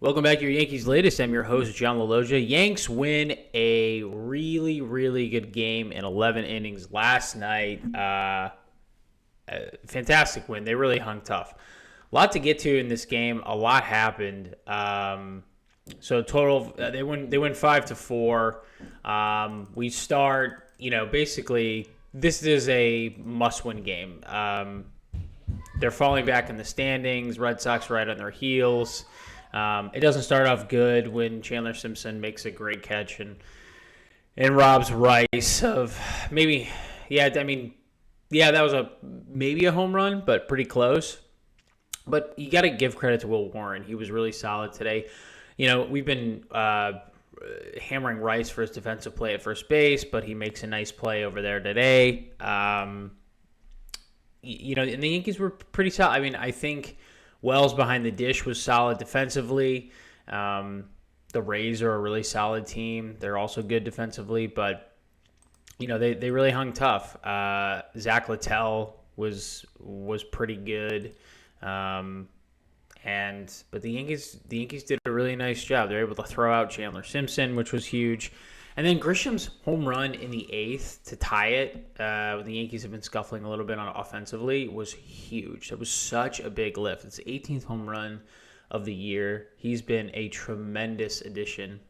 Welcome back to your Yankees Latest. I'm your host, John Laloggia. Yanks win a really, really good game in 11 innings last night. Fantastic win. They really hung tough. A lot to get to in this game. A lot happened. So total, they win 5-4. We start, basically this is a must-win game. They're falling back in the standings. Red Sox right on their heels. It doesn't start off good when Chandler Simpson makes a great catch and robs Rice of maybe, that was maybe a home run, but pretty close. But you got to give credit to Will Warren. He was really solid today. We've been hammering Rice for his defensive play at first base, but he makes a nice play over there today. And the Yankees were pretty solid. I mean, I think Wells behind the dish was solid defensively. The Rays are a really solid team. They're also good defensively, but they really hung tough. Zach Littell was pretty good, but the Yankees did a really nice job. They're able to throw out Chandler Simpson, which was huge. And then Grisham's home run in the eighth to tie it, when the Yankees have been scuffling a little bit on offensively, was huge. That was such a big lift. It's the 18th home run of the year. He's been a tremendous addition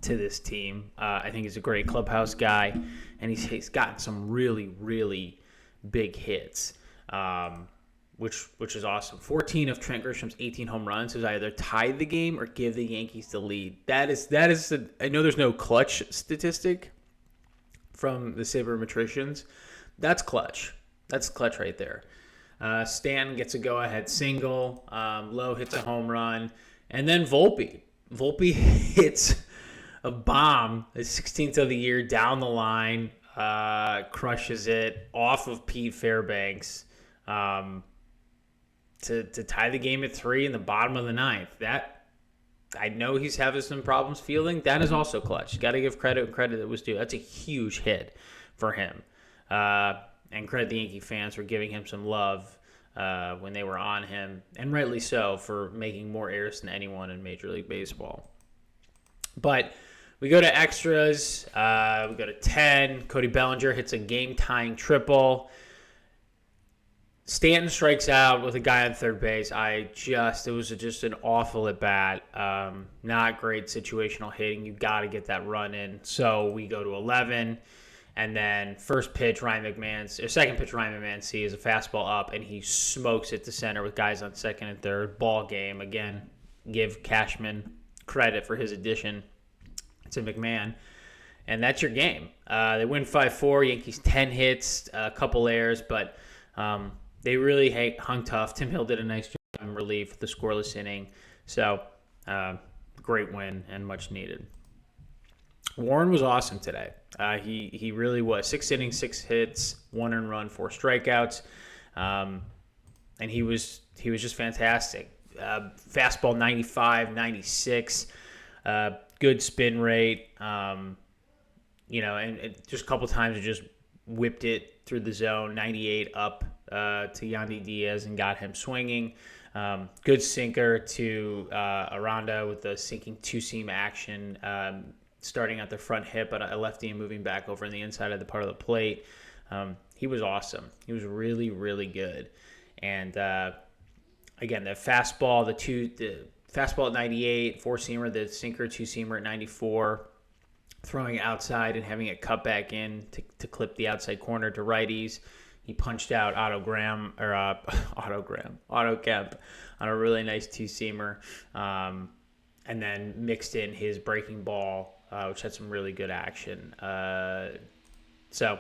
to this team. I think he's a great clubhouse guy, and he's gotten some really, really big hits, which is awesome. 14 of Trent Grisham's 18 home runs has either tied the game or give the Yankees the lead. That is. I know there's no clutch statistic from the sabermetricians. That's clutch. That's clutch right there. Stanton gets a go-ahead single. Lowe hits a home run, and then Volpe hits a bomb, the 16th of the year, down the line, crushes it off of Pete Fairbanks. To tie the game at 3 in the bottom of the ninth. That, I know he's having some problems fielding. That is also clutch. Got to give credit that was due. That's a huge hit for him. And credit the Yankee fans for giving him some love when they were on him, and rightly so, for making more errors than anyone in Major League Baseball. But we go to extras. We go to 10. Cody Bellinger hits a game-tying triple. Stanton strikes out with a guy on third base. It was just an awful at bat. Not great situational hitting. You got to get that run in. So we go to 11, and then second pitch Ryan McMahon sees a fastball up, and he smokes it to center with guys on second and third. Ball game again. Give Cashman credit for his addition to McMahon, and that's your game. They win 5-4. Yankees 10 hits, a couple errors, but they really hung tough. Tim Hill did a nice job in relief with the scoreless inning. So, great win and much needed. Warren was awesome today. He really was. 6 innings, 6 hits, 1 earned run, 4 strikeouts. And he was just fantastic. Fastball 95, 96. Good spin rate. And just a couple times it just whipped it through the zone. 98 up to Yandy Diaz and got him swinging. Good sinker to Aranda with the sinking two-seam action, starting at the front hip, but a lefty and moving back over on the inside of the part of the plate. He was awesome. He was really, really good. And again, the fastball, the fastball at 98, four-seamer, the sinker two-seamer at 94, throwing it outside and having it cut back in to clip the outside corner to righties. He punched out Otto Kemp on a really nice two-seamer, and then mixed in his breaking ball, which had some really good action. So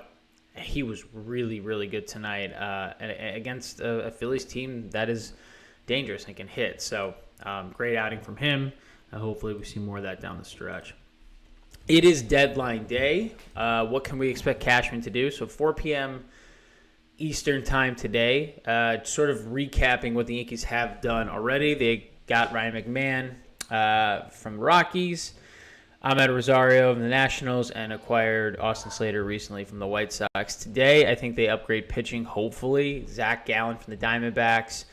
he was really, really good tonight against a Phillies team that is dangerous and can hit. So great outing from him. Hopefully we see more of that down the stretch. It is deadline day. What can we expect Cashman to do? So 4 p.m. Eastern time today, sort of recapping what the Yankees have done already. They got Ryan McMahon from the Rockies, Ahmed Rosario of the Nationals, and acquired Austin Slater recently from the White Sox. Today, I think they upgrade pitching, hopefully. Zach Gallen from the Diamondbacks.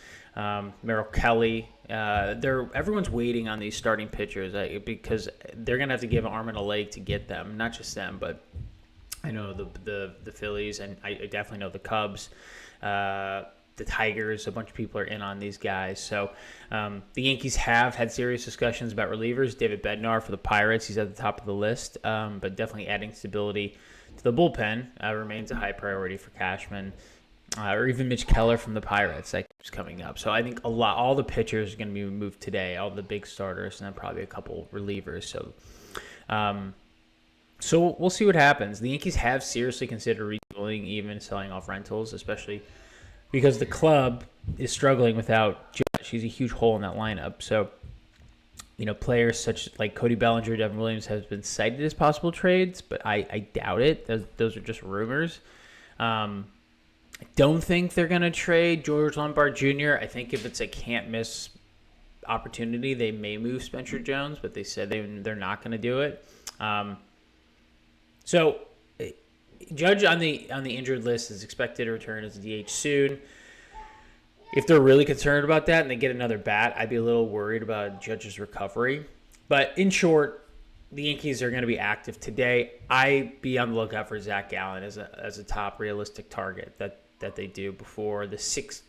Merrill Kelly. Everyone's waiting on these starting pitchers because they're gonna have to give an arm and a leg to get them. Not just them, but I know the Phillies, and I definitely know the Cubs, the Tigers. A bunch of people are in on these guys. So the Yankees have had serious discussions about relievers. David Bednar for the Pirates, he's at the top of the list, but definitely adding stability to the bullpen remains a high priority for Cashman. Or even Mitch Keller from the Pirates that keeps coming up. So I think all the pitchers are going to be moved today, all the big starters, and then probably a couple relievers. So we'll see what happens. The Yankees have seriously considered retooling, even selling off rentals, especially because the club is struggling without Judge. He's a huge hole in that lineup. So, players such like Cody Bellinger, Devin Williams has been cited as possible trades, but I doubt it. Those are just rumors. I don't think they're going to trade George Lombard Jr. I think if it's a can't-miss opportunity, they may move Spencer Jones, but they said they're not going to do it. So Judge on the injured list is expected to return as a DH soon. If they're really concerned about that and they get another bat, I'd be a little worried about Judge's recovery. But in short, the Yankees are going to be active today. I'd be on the lookout for Zach Gallen as a top realistic target that they do before the 6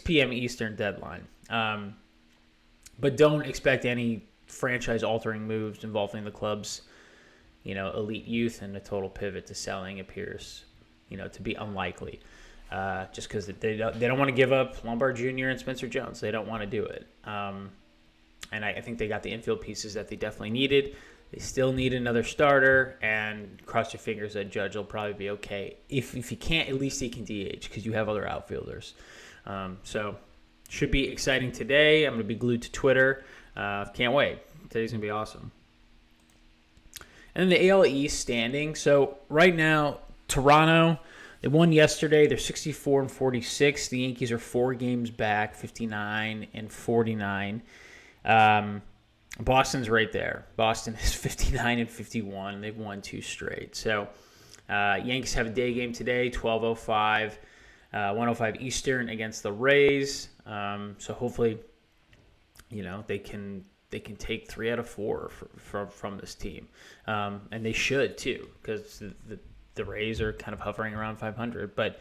p.m. Eastern deadline. But don't expect any franchise-altering moves involving the club's, elite youth, and a total pivot to selling appears, to be unlikely. Just because they don't want to give up Lombard Jr. and Spencer Jones. They don't want to do it. And I think they got the infield pieces that they definitely needed. They still need another starter, and cross your fingers that Judge will probably be okay. If he can't, at least he can DH because you have other outfielders. So should be exciting today. I'm going to be glued to Twitter. Can't wait. Today's going to be awesome. And then the AL East standing. So right now, Toronto, they won yesterday. They're 64-46. The Yankees are 4 games back, 59-49. Boston's right there. Boston is 59-51. They've won 2 straight. So Yankees have a day game today, 12:05, 1:05 Eastern against the Rays. So hopefully, they can take 3 out of 4 from this team, and they should too, because the Rays are kind of hovering around 500. But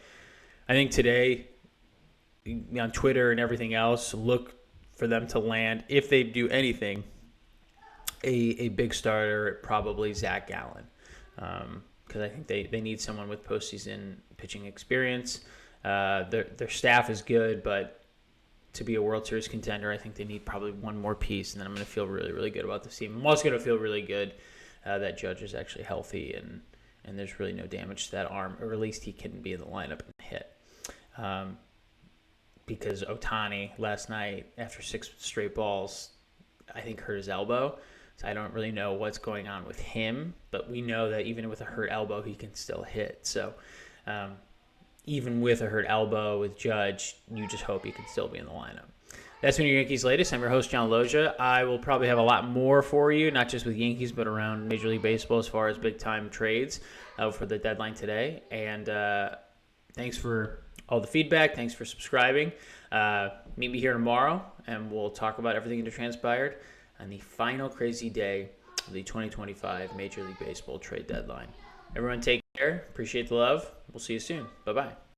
I think today, on Twitter and everything else, look for them to land, if they do anything, a big starter, probably Zach Gallen, because I think they need someone with postseason pitching experience. Their staff is good, but to be a World Series contender, I think they need probably one more piece, and then I'm going to feel really, really good about this team. I'm also going to feel really good that Judge is actually healthy and there's really no damage to that arm, or at least he can be in the lineup and hit. Because Ohtani last night, after 6 straight balls, I think hurt his elbow. So I don't really know what's going on with him, but we know that even with a hurt elbow, he can still hit. So even with a hurt elbow with Judge, you just hope he can still be in the lineup. That's been your Yankees Latest. I'm your host, John Laloggia. I will probably have a lot more for you, not just with Yankees, but around Major League Baseball as far as big-time trades for the deadline today. And thanks for all the feedback. Thanks for subscribing. Meet me here tomorrow, and we'll talk about everything that transpired on the final crazy day of the 2025 Major League Baseball trade deadline. Everyone take care. Appreciate the love. We'll see you soon. Bye-bye.